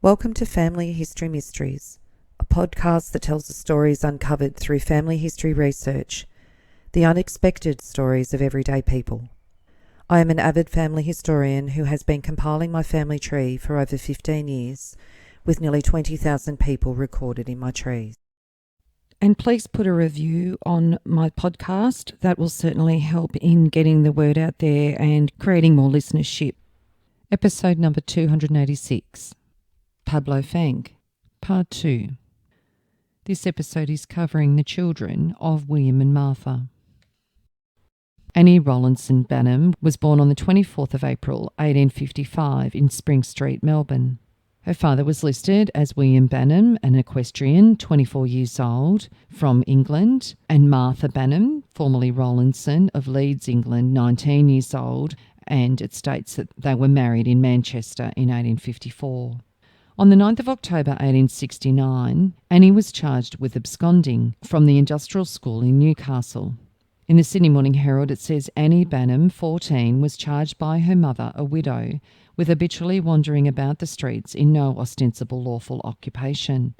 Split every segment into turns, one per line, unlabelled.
Welcome to Family History Mysteries, a podcast that tells the stories uncovered through family history research, the unexpected stories of everyday people. I am an avid family historian who has been compiling my family tree for over 15 years, with nearly 20,000 people recorded in my trees. And please put a review on my podcast. That will certainly help in getting the word out there and creating more listenership. Episode number 286. Pablo Fanque, Part 2. This episode is covering the children of William and Martha. Annie Rollinson Banham was born on the 24th of April 1855 in Spring Street, Melbourne. Her father was listed as William Banham, an equestrian, 24 years old, from England, and Martha Banham, formerly Rollinson, of Leeds, England, 19 years old, and it states that they were married in Manchester in 1854. On the 9th of October 1869, Annie was charged with absconding from the industrial school in Newcastle. In the Sydney Morning Herald it says Annie Banham, 14, was charged by her mother, a widow, with habitually wandering about the streets in no ostensible lawful occupation.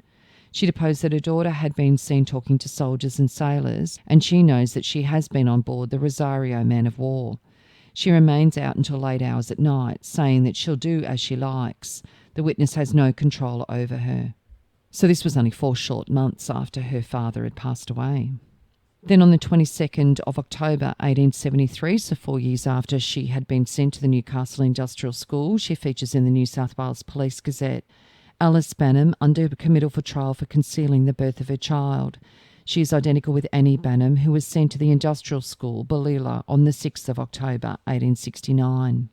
She deposed that her daughter had been seen talking to soldiers and sailors, and she knows that she has been on board the Rosario man of war. She remains out until late hours at night, saying that she'll do as she likes. The witness has no control over her. So this was only 4 short months after her father had passed away. Then on the 22nd of October 1873, so 4 years after she had been sent to the Newcastle Industrial School, she features in the New South Wales Police Gazette. Alice Banham under committal for trial for concealing the birth of her child. She is identical with Annie Banham, who was sent to the Industrial School, Balilla, on the 6th of October 1869.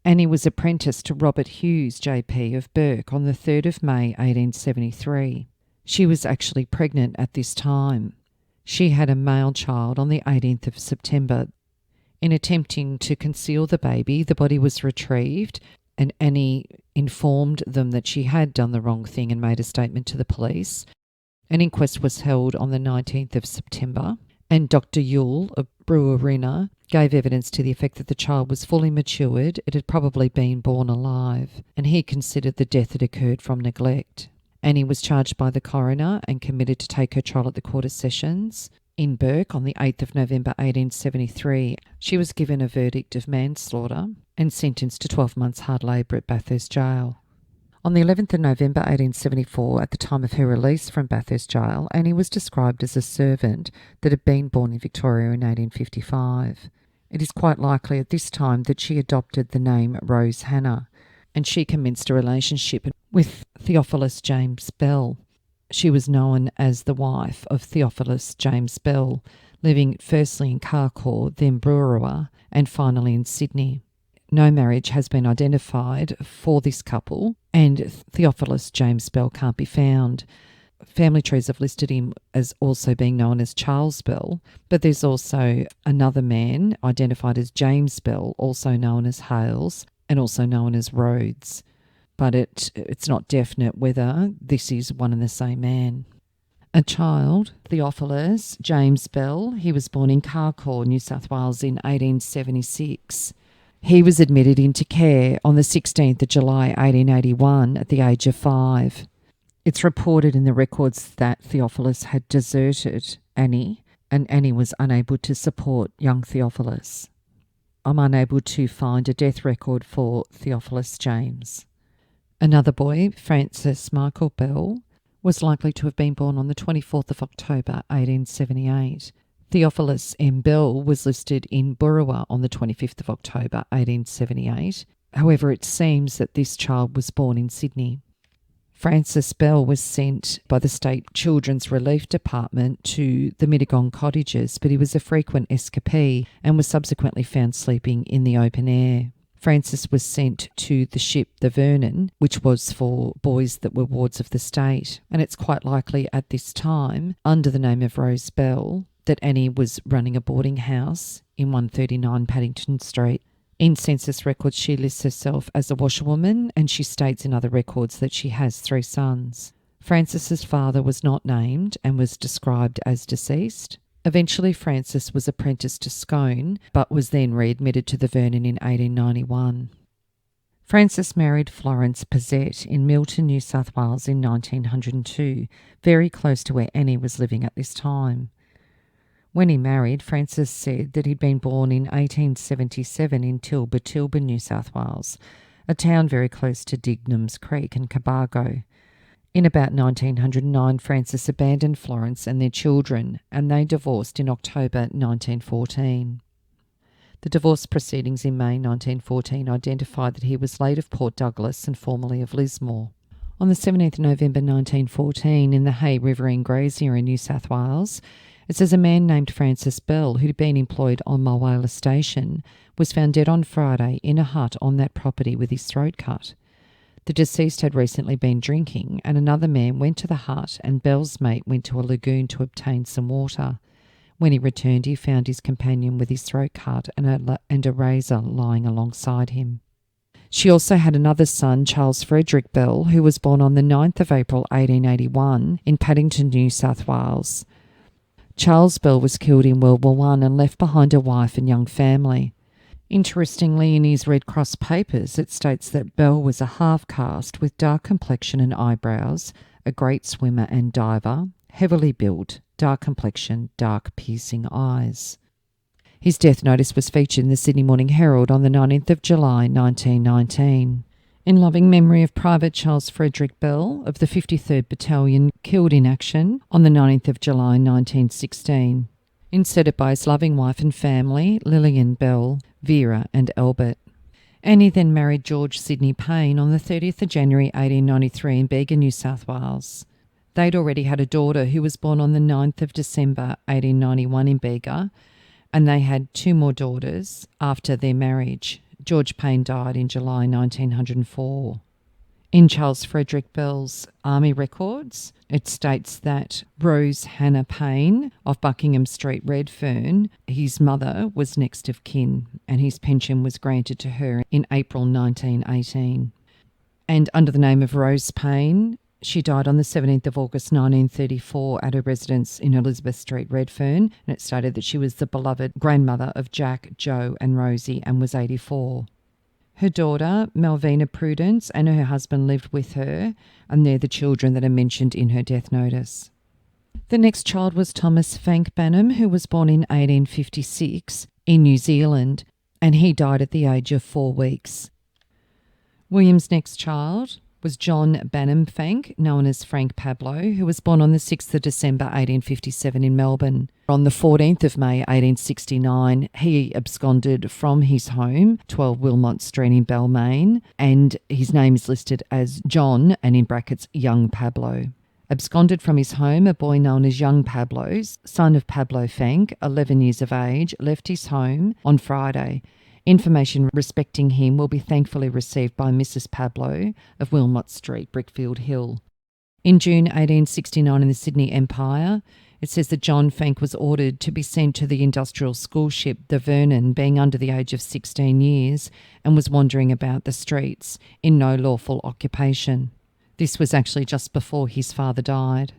Annie was apprenticed to Robert Hughes, JP, of Burke on the 3rd of May 1873. She was actually pregnant at this time. She had a male child on the 18th of September. In attempting to conceal the baby, the body was retrieved, and Annie informed them that she had done the wrong thing and made a statement to the police. An inquest was held on the 19th of September, and Dr. Yule, a brewerina, gave evidence to the effect that the child was fully matured, it had probably been born alive, and he considered the death had occurred from neglect. Annie was charged by the coroner and committed to take her trial at the Court of Sessions in Burke on the 8th of November 1873. She was given a verdict of manslaughter and sentenced to 12 months hard labour at Bathurst Jail. On the 11th of November 1874, at the time of her release from Bathurst Jail, Annie was described as a servant that had been born in Victoria in 1855. It is quite likely at this time that she adopted the name Rose Hannah, and she commenced a relationship with Theophilus James Bell. She was known as the wife of Theophilus James Bell, living firstly in Carcoar, then Brewerua, and finally in Sydney. No marriage has been identified for this couple, and Theophilus James Bell can't be found. Family trees have listed him as also being known as Charles Bell, but there's also another man identified as James Bell, also known as Hales, and also known as Rhodes. But it's not definite whether this is one and the same man. A child, Theophilus James Bell, he was born in Carcoar, New South Wales in 1876. He was admitted into care on the 16th of July 1881 at the age of 5. It's reported in the records that Theophilus had deserted Annie, and Annie was unable to support young Theophilus. I'm unable to find a death record for Theophilus James. Another boy, Francis Michael Bell, was likely to have been born on the 24th of October 1878. Theophilus M. Bell was listed in Burrawa on the 25th of October 1878. However, it seems that this child was born in Sydney. Francis Bell was sent by the State Children's Relief Department to the Mittagong cottages, but he was a frequent escapee and was subsequently found sleeping in the open air. Francis was sent to the ship the Vernon, which was for boys that were wards of the state, and it's quite likely at this time, under the name of Rose Bell, that Annie was running a boarding house in 139 Paddington Street. In census records, she lists herself as a washerwoman, and she states in other records that she has 3 sons. Francis's father was not named and was described as deceased. Eventually, Francis was apprenticed to Scone, but was then readmitted to the Vernon in 1891. Francis married Florence Pizzette in Milton, New South Wales in 1902, very close to where Annie was living at this time. When he married, Francis said that he'd been born in 1877 in Tilba, New South Wales, a town very close to Dignam's Creek and Cobargo. In about 1909, Francis abandoned Florence and their children, and they divorced in October 1914. The divorce proceedings in May 1914 identified that he was late of Port Douglas and formerly of Lismore. On the 17th November 1914, in the Hay Riverine Grazier in New South Wales, it says a man named Francis Bell, who'd been employed on Mulwala Station, was found dead on Friday in a hut on that property with his throat cut. The deceased had recently been drinking, and another man went to the hut, and Bell's mate went to a lagoon to obtain some water. When he returned, he found his companion with his throat cut and a razor lying alongside him. She also had another son, Charles Frederick Bell, who was born on the 9th of April 1881 in Paddington, New South Wales. Charles Bell was killed in World War I and left behind a wife and young family. Interestingly, in his Red Cross papers, it states that Bell was a half-caste with dark complexion and eyebrows, a great swimmer and diver, heavily built, dark complexion, dark piercing eyes. His death notice was featured in the Sydney Morning Herald on the 19th of July 1919. In loving memory of Private Charles Frederick Bell of the 53rd Battalion, killed in action on the 19th of July 1916. Instead by his loving wife and family, Lillian Bell, Vera and Albert. Annie then married George Sidney Payne on the 30th of January 1893 in Bega, New South Wales. They'd already had a daughter who was born on the 9th of December 1891 in Bega, and they had two more daughters after their marriage. George Payne died in July 1904. In Charles Frederick Bell's Army records, it states that Rose Hannah Payne of Buckingham Street, Redfern, his mother, was next of kin, and his pension was granted to her in April 1918. And under the name of Rose Payne, she died on the 17th of August 1934 at her residence in Elizabeth Street, Redfern, and it stated that she was the beloved grandmother of Jack, Joe and Rosie and was 84. Her daughter, Malvina Prudence, and her husband lived with her, and they're the children that are mentioned in her death notice. The next child was Thomas Fanque Banham, who was born in 1856 in New Zealand, and he died at the age of 4 weeks. William's next child was John Banham Fanque, known as Frank Pablo, who was born on the 6th of December 1857 in Melbourne. On the 14th of May 1869, he absconded from his home, 12 Wilmot Street in Balmain, and his name is listed as John, and in brackets, Young Pablo. Absconded from his home, a boy known as Young Pablo, son of Pablo Fanque, 11 years of age, left his home on Friday. Information respecting him will be thankfully received by Mrs. Pablo of Wilmot Street, Brickfield Hill. In June 1869 in the Sydney Empire, it says that John Fanque was ordered to be sent to the industrial school ship, the Vernon, being under the age of 16 years, and was wandering about the streets in no lawful occupation. This was actually just before his father died.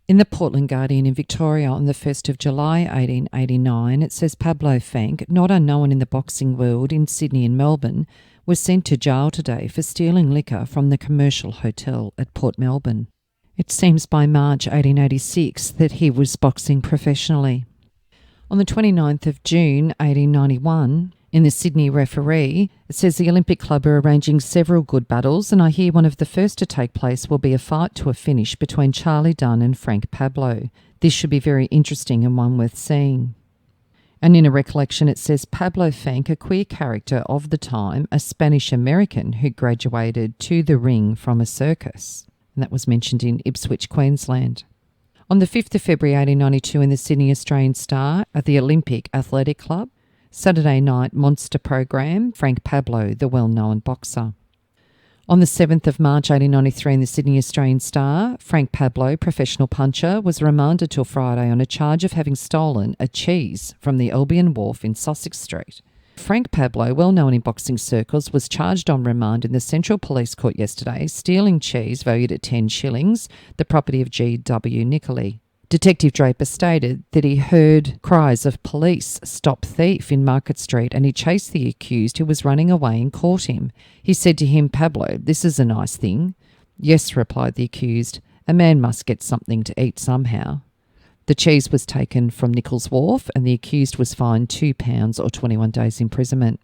In the Portland Guardian in Victoria on the 1st of July 1889, it says Pablo Fanque, not unknown in the boxing world in Sydney and Melbourne, was sent to jail today for stealing liquor from the Commercial Hotel at Port Melbourne. It seems by March 1886 that he was boxing professionally. On the 29th of June 1891, in the Sydney Referee, it says the Olympic Club are arranging several good battles, and I hear one of the first to take place will be a fight to a finish between Charlie Dunn and Frank Pablo. This should be very interesting and one worth seeing. And in a recollection it says Pablo Fanque, a queer character of the time, a Spanish-American who graduated to the ring from a circus. And that was mentioned in Ipswich, Queensland. On the 5th of February 1892 in the Sydney Australian Star at the Olympic Athletic Club, Saturday night monster program, Frank Pablo, the well-known boxer. On the 7th of March 1893 in the Sydney Australian Star, Frank Pablo, professional puncher, was remanded till Friday on a charge of having stolen a cheese from the Albion Wharf in Sussex Street. Frank Pablo, well known in boxing circles, was charged on remand in the Central Police Court yesterday, stealing cheese valued at 10 shillings, the property of GBW Lewis. Detective Draper stated that he heard cries of "Police, stop thief" in Market Street, and he chased the accused, who was running away, and caught him. He said to him, "Pablo, this is a nice thing." "Yes," replied the accused. "A man must get something to eat somehow." The cheese was taken from Nichols Wharf, and the accused was fined £2 or 21 days imprisonment.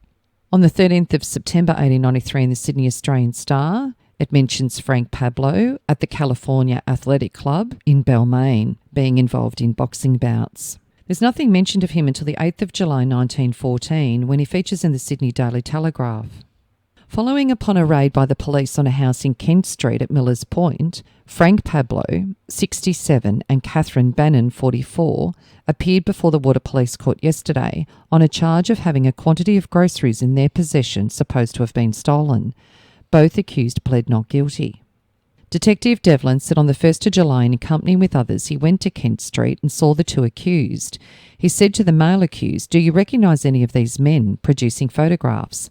On the 13th of September 1893 in the Sydney Australian Star, it mentions Frank Pablo at the California Athletic Club in Balmain being involved in boxing bouts. There's nothing mentioned of him until the 8th of July 1914, when he features in the Sydney Daily Telegraph. Following upon a raid by the police on a house in Kent Street at Millers Point, Frank Pablo, 67, and Catherine Banham, 44, appeared before the Water Police Court yesterday on a charge of having a quantity of groceries in their possession supposed to have been stolen. Both accused pled not guilty. Detective Devlin said on the 1st of July, in company with others, he went to Kent Street and saw the two accused. He said to the male accused, "Do you recognise any of these men?" producing photographs.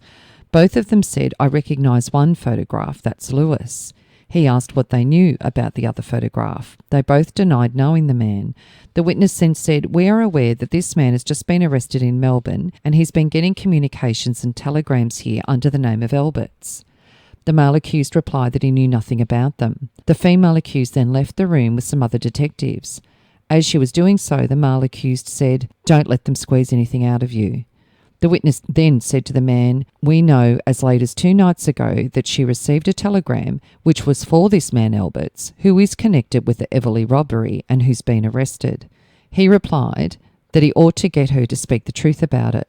Both of them said, "I recognise one photograph, that's Lewis." He asked what they knew about the other photograph. They both denied knowing the man. The witness then said, "We are aware that this man has just been arrested in Melbourne, and he's been getting communications and telegrams here under the name of Alberts." The male accused replied that he knew nothing about them. The female accused then left the room with some other detectives. As she was doing so, the male accused said, "Don't let them squeeze anything out of you." The witness then said to the man, "We know as late as 2 nights ago that she received a telegram which was for this man Alberts, who is connected with the Everleigh robbery and who's been arrested." He replied that he ought to get her to speak the truth about it.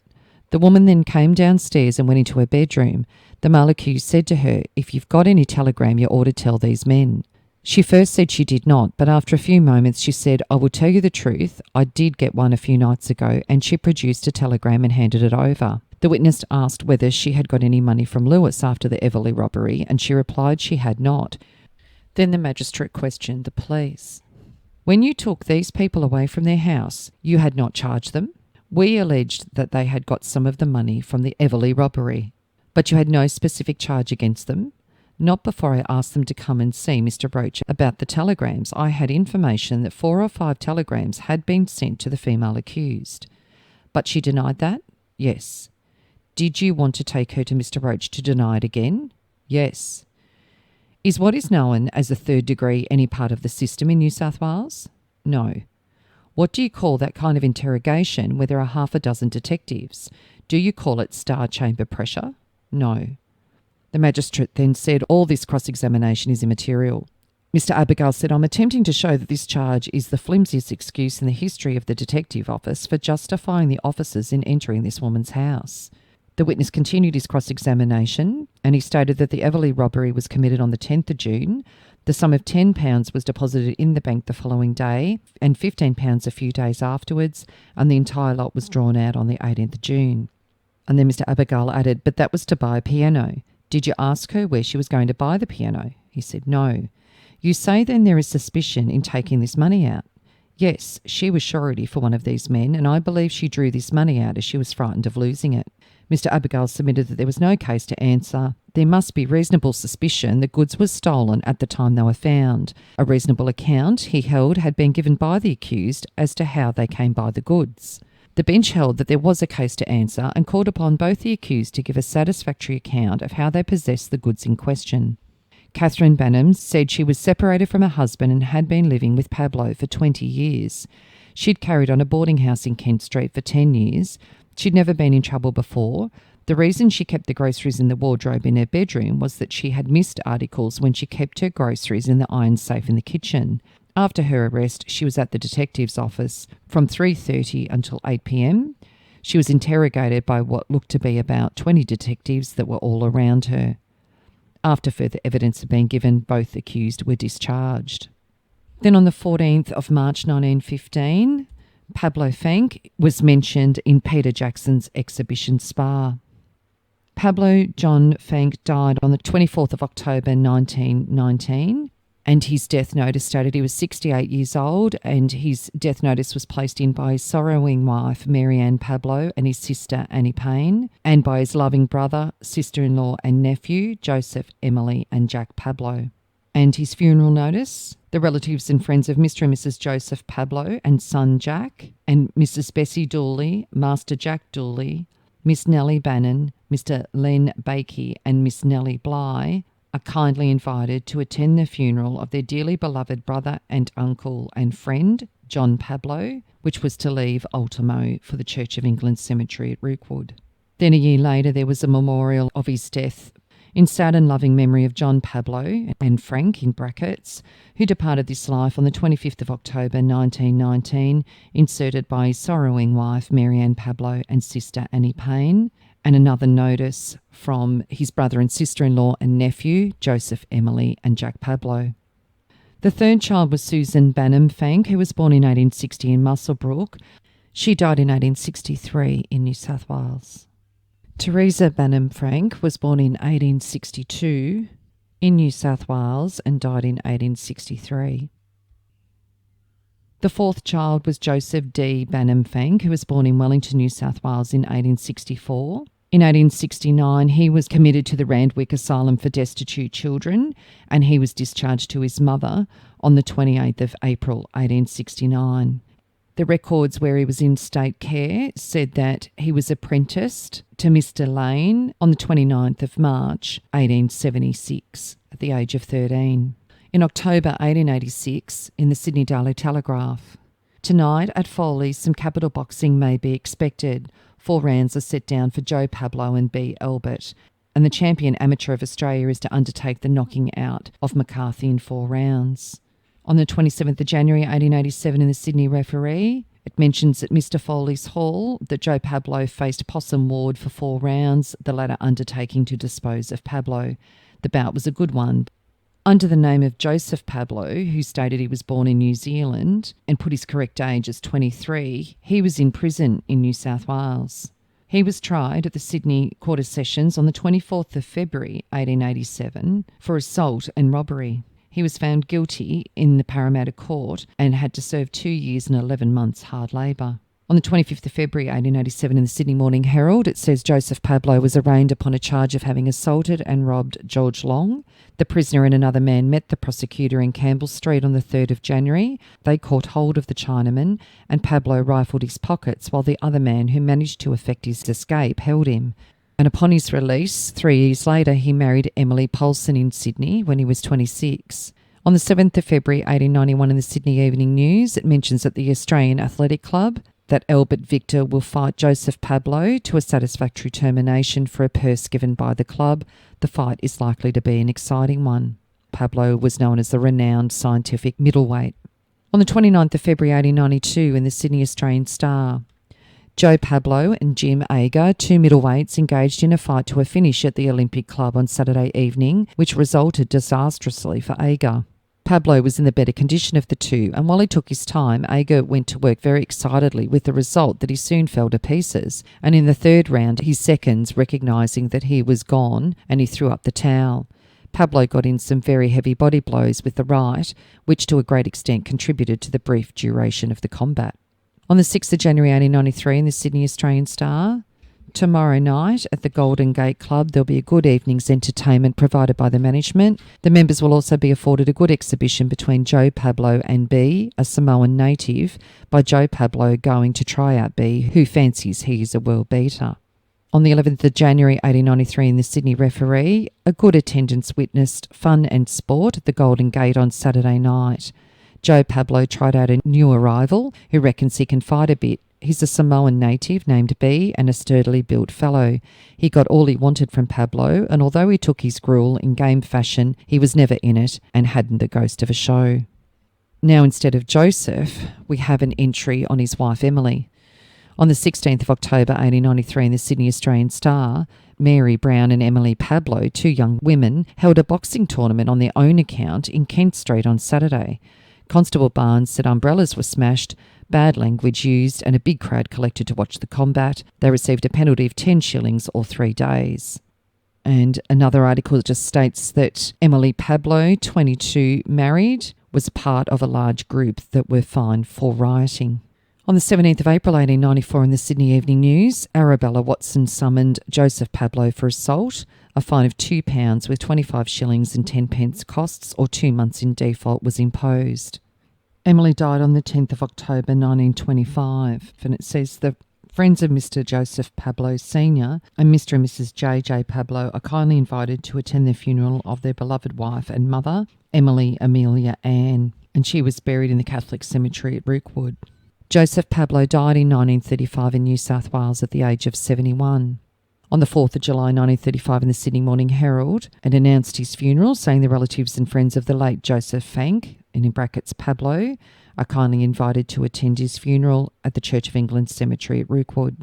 The woman then came downstairs and went into her bedroom. The male accused said to her, "If you've got any telegram, you ought to tell these men." She first said she did not, but after a few moments she said, "I will tell you the truth. I did get one a few nights ago," and she produced a telegram and handed it over. The witness asked whether she had got any money from Lewis after the Everleigh robbery, and she replied she had not. Then the magistrate questioned the police. "When you took these people away from their house, you had not charged them? We alleged that they had got some of the money from the Everleigh robbery, but you had no specific charge against them?" "Not before I asked them to come and see Mr. Roach about the telegrams. I had information that 4 or 5 telegrams had been sent to the female accused." "But she denied that?" "Yes." "Did you want to take her to Mr. Roach to deny it again?" "Yes." "Is what is known as a 3rd degree any part of the system in New South Wales?" "No." "What do you call that kind of interrogation where there are half a dozen detectives? Do you call it star chamber pressure?" "No." The magistrate then said all this cross-examination is immaterial. Mr. Abigail said, "I'm attempting to show that this charge is the flimsiest excuse in the history of the detective office for justifying the officers in entering this woman's house." The witness continued his cross-examination, and he stated that the Everleigh robbery was committed on the 10th of June. The sum of £10 was deposited in the bank the following day, and £15 a few days afterwards, and the entire lot was drawn out on the 18th of June. And then Mr. Abigail added, "But that was to buy a piano. Did you ask her where she was going to buy the piano?" He said, "No." "You say then there is suspicion in taking this money out?" "Yes, she was surety for one of these men, and I believe she drew this money out as she was frightened of losing it." Mr. Abigail submitted that there was no case to answer. There must be reasonable suspicion the goods were stolen at the time they were found. A reasonable account, he held, had been given by the accused as to how they came by the goods. The bench held that there was a case to answer and called upon both the accused to give a satisfactory account of how they possessed the goods in question. Catherine Banham said she was separated from her husband and had been living with Pablo for 20 years. She'd carried on a boarding house in Kent Street for 10 years. She'd never been in trouble before. The reason she kept the groceries in the wardrobe in her bedroom was that she had missed articles when she kept her groceries in the iron safe in the kitchen. After her arrest, she was at the detective's office from 3:30 until 8 p.m. She was interrogated by what looked to be about 20 detectives that were all around her. After further evidence had been given, both accused were discharged. Then on the 14th of March 1915, Pablo Fanque was mentioned in Peter Jackson's exhibition Spa. Pablo John Fanque died on the 24th of October 1919, and his death notice stated he was 68 years old, and his death notice was placed in by his sorrowing wife, Mary Ann Pablo, and his sister, Annie Payne, and by his loving brother, sister-in-law and nephew, Joseph, Emily and Jack Pablo.
and his funeral notice. The relatives and friends of Mr. and Mrs. Joseph Pablo and son Jack, and Mrs. Bessie Dooley, Master Jack Dooley, Miss Nellie Bannon, Mr. Len Bakey and Miss Nellie Bly are kindly invited to attend the funeral of their dearly beloved brother and uncle and friend, John Pablo, which was to leave ultimo for the Church of England Cemetery at Rookwood. Then a year later there was a memorial of his death in sad and loving memory of John Pablo and Frank, in brackets, who departed this life on the 25th of October 1919, inserted by his sorrowing wife Mary Ann Pablo and sister Annie Payne, and another notice from his brother and sister-in-law and nephew, Joseph, Emily and Jack Pablo. The third child was Susan Banham Fanque, who was born in 1860 in Muswellbrook. She died in 1863 in New South Wales. Teresa Banham Frank was born in 1862 in New South Wales and died in 1863. The fourth child was Joseph D. Banham Fanque, who was born in Wellington, New South Wales in 1864. In 1869, he was committed to the Randwick Asylum for Destitute Children, and he was discharged to his mother on the 28th of April 1869. The records where he was in state care said that he was apprenticed to Mr. Lane on the 29th of March 1876 at the age of 13. In October 1886, in the Sydney Daily Telegraph, tonight at Foley's some capital boxing may be expected. 4 rounds are set down for Joe Pablo and B. Albert, and the champion amateur of Australia is to undertake the knocking out of McCarthy in 4 rounds. On the 27th of January 1887 in the Sydney Referee, it mentions at Mr. Foley's Hall that Joe Pablo faced Possum Ward for 4 rounds, the latter undertaking to dispose of Pablo. The bout was a good one. Under the name of Joseph Pablo, who stated he was born in New Zealand and put his correct age as 23, he was in prison in New South Wales. He was tried at the Sydney Quarter Sessions on the 24th of February 1887 for assault and robbery. He was found guilty in the Parramatta Court and had to serve 2 years and 11 months hard labour. On the 25th of February 1887 in the Sydney Morning Herald, it says Joseph Pablo was arraigned upon a charge of having assaulted and robbed George Long. The prisoner and another man met the prosecutor in Campbell Street on the 3rd of January. They caught hold of the Chinaman and Pablo rifled his pockets while the other man, who managed to effect his escape, held him. And upon his release, 3 years later, he married Emily Polson in Sydney when he was 26. On the 7th of February 1891 in the Sydney Evening News, it mentions at the Australian Athletic Club that Albert Victor will fight Joseph Pablo to a satisfactory termination for a purse given by the club. The fight is likely to be an exciting one. Pablo was known as the renowned scientific middleweight. On the 29th of February 1892 in the Sydney Australian Star, Joe Pablo and Jim Agar, 2 middleweights, engaged in a fight to a finish at the Olympic Club on Saturday evening, which resulted disastrously for Agar. Pablo was in the better condition of the two, and while he took his time, Agar went to work very excitedly, with the result that he soon fell to pieces, and in the 3rd round his seconds, recognising that he was gone, and he threw up the towel. Pablo got in some very heavy body blows with the right, which to a great extent contributed to the brief duration of the combat. On the 6th of January 1893 in the Sydney Australian Star, tomorrow night at the Golden Gate Club there'll be a good evening's entertainment provided by the management. The members will also be afforded a good exhibition between Joe Pablo and B, a Samoan native, by Joe Pablo going to try out B, who fancies he is a world beater. On the 11th of January 1893 in the Sydney Referee, a good attendance witnessed fun and sport at the Golden Gate on Saturday night. Joe Pablo tried out a new arrival who reckons he can fight a bit. He's a Samoan native named B and a sturdily built fellow. He got all he wanted from Pablo, and although he took his gruel in game fashion, he was never in it and hadn't the ghost of a show. Now, instead of Joseph, we have an entry on his wife Emily. On the 16th of October 1893 in the Sydney Australian Star, Mary Brown and Emily Pablo, 2 young women, held a boxing tournament on their own account in Kent Street on Saturday. Constable Barnes said umbrellas were smashed, bad language used, and a big crowd collected to watch the combat. They received a penalty of 10 shillings or 3 days. And another article just states that Emily Pablo, 22, married, was part of a large group that were fined for rioting. On the 17th of April 1894 in the Sydney Evening News, Arabella Watson summoned Joseph Pablo for assault. A fine of £2 with 25 shillings and 10 pence costs or 2 months in default was imposed. Emily died on the 10th of October 1925, and it says the friends of Mr. Joseph Pablo Sr. and Mr. and Mrs. J. Pablo are kindly invited to attend the funeral of their beloved wife and mother, Emily Amelia Ann, and she was buried in the Catholic cemetery at Rookwood. Joseph Pablo died in 1935 in New South Wales at the age of 71. On the 4th of July 1935 in the Sydney Morning Herald, and announced his funeral, saying the relatives and friends of the late Joseph Fanque, and in brackets Pablo, are kindly invited to attend his funeral at the Church of England Cemetery at Rookwood.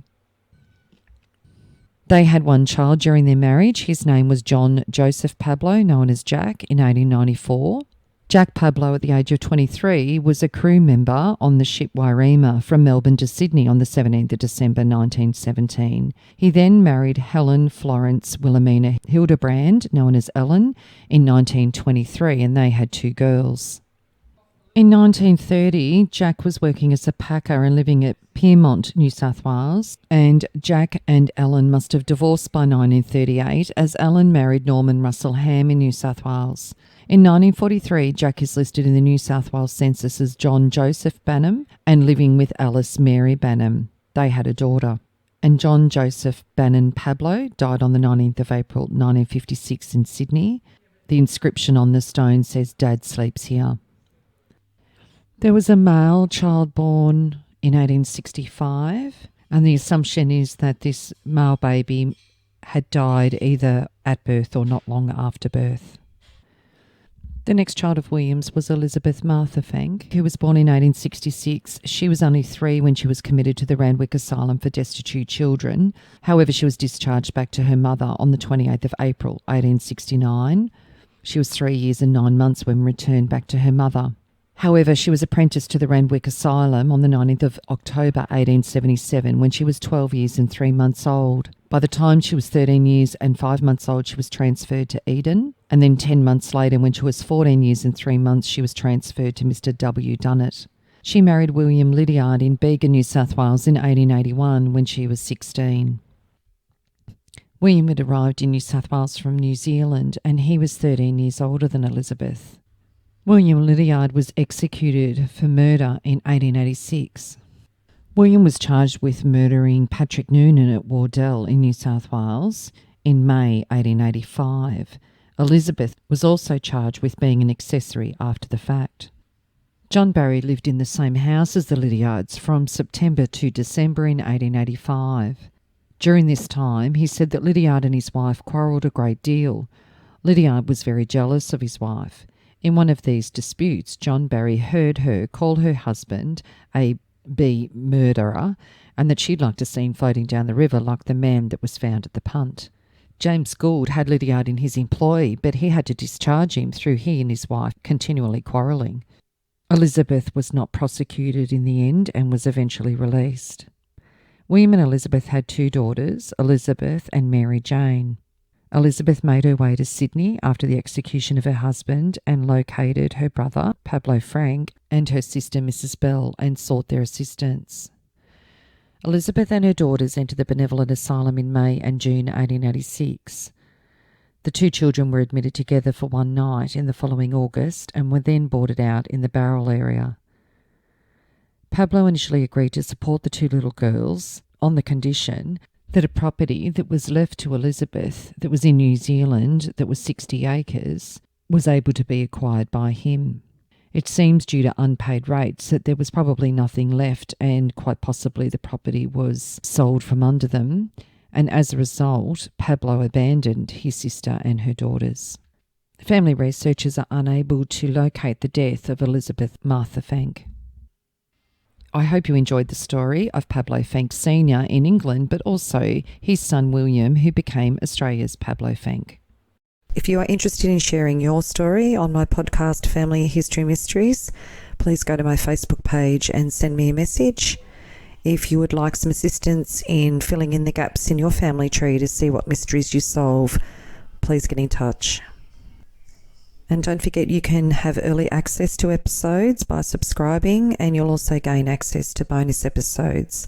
They had one child during their marriage. His name was John Joseph Pablo, known as Jack, in 1894. Jack Pablo, at the age of 23, was a crew member on the ship Wairema from Melbourne to Sydney on the 17th of December 1917. He then married Helen Florence Wilhelmina Hildebrand, known as Ellen, in 1923, and they had 2 girls. In 1930, Jack was working as a packer and living at Pyrmont, New South Wales, and Jack and Ellen must have divorced by 1938 as Ellen married Norman Russell Ham in New South Wales. In 1943, Jack is listed in the New South Wales census as John Joseph Banham and living with Alice Mary Banham. They had a daughter. And John Joseph Banham Pablo died on the 19th of April 1956 in Sydney. The inscription on the stone says, "Dad sleeps here." There was a male child born in 1865, and the assumption is that this male baby had died either at birth or not long after birth. The next child of Williams was Elizabeth Martha Fanque, who was born in 1866. She was only 3 when she was committed to the Randwick Asylum for Destitute Children. However, she was discharged back to her mother on the 28th of April 1869. She was 3 years and 9 months when returned back to her mother. However, she was apprenticed to the Randwick Asylum on the 19th of October 1877 when she was 12 years and 3 months old. By the time she was 13 years and 5 months old, she was transferred to Eden. And then 10 months later, when she was 14 years and 3 months, she was transferred to Mr. W. Dunnett. She married William Lydiard in Bega, New South Wales in 1881 when she was 16. William had arrived in New South Wales from New Zealand and he was 13 years older than Elizabeth. William Lydiard was executed for murder in 1886. William was charged with murdering Patrick Noonan at Wardell in New South Wales in May 1885. Elizabeth was also charged with being an accessory after the fact. John Barry lived in the same house as the Lydiards from September to December in 1885. During this time, he said that Lydiard and his wife quarrelled a great deal. Lydiard was very jealous of his wife. In one of these disputes, John Barry heard her call her husband a murderer and that she'd like to see him floating down the river like the man that was found at the punt. James Gould had Lydiard in his employ, but he had to discharge him through he and his wife continually quarrelling. Elizabeth was not prosecuted in the end and was eventually released. William and Elizabeth had 2 daughters, Elizabeth and Mary Jane. Elizabeth made her way to Sydney after the execution of her husband and located her brother, Pablo Fanque, and her sister, Mrs. Bell, and sought their assistance. Elizabeth and her daughters entered the Benevolent Asylum in May and June 1886. The 2 children were admitted together for one night in the following August and were then boarded out in the Barrel area. Pablo initially agreed to support the 2 little girls on the condition that a property that was left to Elizabeth that was in New Zealand, that was 60 acres, was able to be acquired by him. It seems due to unpaid rates that there was probably nothing left and quite possibly the property was sold from under them, and as a result, Pablo abandoned his sister and her daughters. Family researchers are unable to locate the death of Elizabeth Martha Fanque. I hope you enjoyed the story of Pablo Fanque Sr. in England, but also his son William, who became Australia's Pablo Fanque.
If you are interested in sharing your story on my podcast, Family History Mysteries, please go to my Facebook page and send me a message. If you would like some assistance in filling in the gaps in your family tree to see what mysteries you solve, please get in touch. And don't forget you can have early access to episodes by subscribing, and you'll also gain access to bonus episodes.